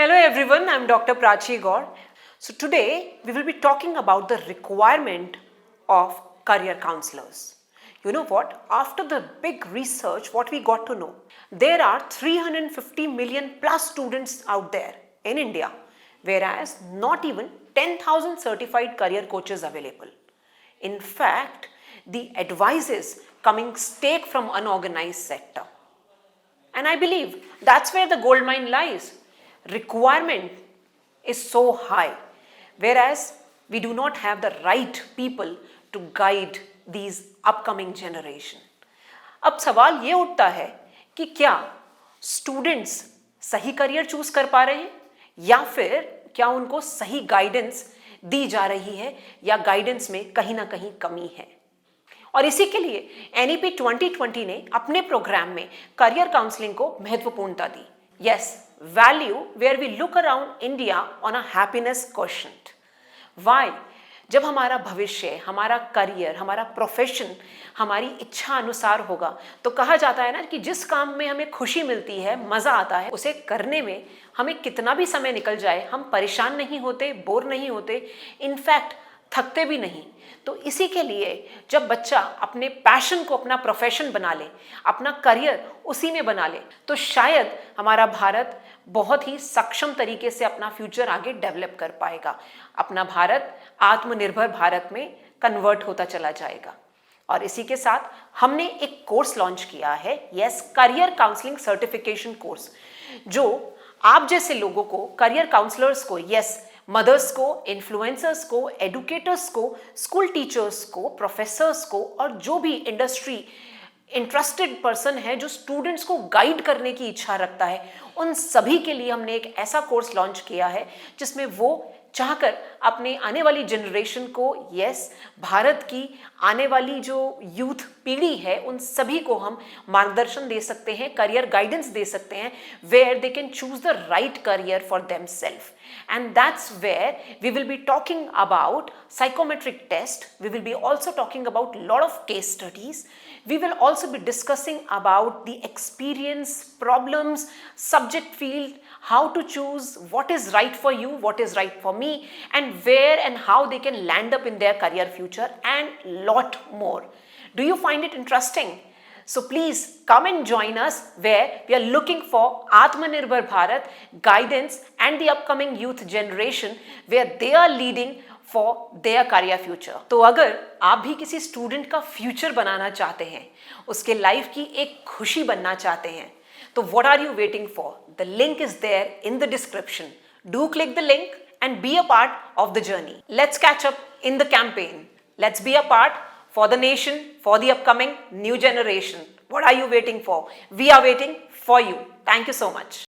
Hello everyone, I'm Dr. Prachi Gaur. So today we will be talking about the requirement of career counselors. You know what? After the big research, what we got to know, there are 350 million plus students out there in India, whereas not even 10,000 certified career coaches available. In fact, the advice is coming straight from unorganized sector. And I believe that's where the gold mine lies. Requirement is so high, whereas we do not have the right people to guide these upcoming generation. अब सवाल ये उठता है कि क्या students सही career choose कर पा रहे हैं या फिर क्या उनको सही गाइडेंस दी जा रही है या गाइडेंस में कहीं ना कहीं कमी है। और इसी के लिए NEP 2020 ने अपने प्रोग्राम में करियर काउंसलिंग को महत्वपूर्णता दी। Yes, value where we look around India on a happiness quotient. Why? जब हमारा भविष्य, हमारा करियर, हमारा प्रोफेशन हमारी इच्छा अनुसार होगा तो कहा जाता है ना कि जिस काम में हमें खुशी मिलती है, मजा आता है, उसे करने में हमें कितना भी समय निकल जाए हम परेशान नहीं होते, बोर नहीं होते, इनफैक्ट थकते भी नहीं। तो इसी के लिए जब बच्चा अपने पैशन को अपना प्रोफेशन बना ले, अपना करियर उसी में बना ले, तो शायद हमारा भारत बहुत ही सक्षम तरीके से अपना फ्यूचर आगे डेवलप कर पाएगा। अपना भारत आत्मनिर्भर भारत में कन्वर्ट होता चला जाएगा। और इसी के साथ हमने एक कोर्स लॉन्च किया है, yes, career counselling certification course, जो आप जैसे लोगों को, करियर काउंसलर्स को, यस, मदर्स को, इन्फ्लुएंसर्स को, एडुकेटर्स को, स्कूल टीचर्स को, प्रोफेसर्स को और जो भी इंडस्ट्री इंटरेस्टेड पर्सन है जो स्टूडेंट्स को गाइड करने की इच्छा रखता है, उन सभी के लिए हमने एक ऐसा कोर्स लॉन्च किया है जिसमें वो चाहकर अपने आने वाली जनरेशन को, यस, भारत की आने वाली जो यूथ पीढ़ी है उन सभी को हम मार्गदर्शन दे सकते हैं, करियर गाइडेंस दे सकते हैं, where they can choose the right career for themselves. And that's where we will be talking about psychometric test. We will be also talking about lot of case studies. We will also be discussing about the experience, problems, subject field, how to choose what is right for you, what is right for me, and where and how they can land up in their career future, and lot more. Do you find it interesting? So please come and join us where we are looking for Atmanirbhar Bharat guidance and the upcoming youth generation where they are leading for their career future. तो अगर आप भी किसी student का future बनाना चाहते हैं, उसके life की एक खुशी बनना चाहते हैं, तो what are you waiting for? The link is there in the description. Do click the link and be a part of the journey. Let's catch up in the campaign. Let's be a part for the nation, for the upcoming new generation. What are you waiting for? We are waiting for you. Thank you so much.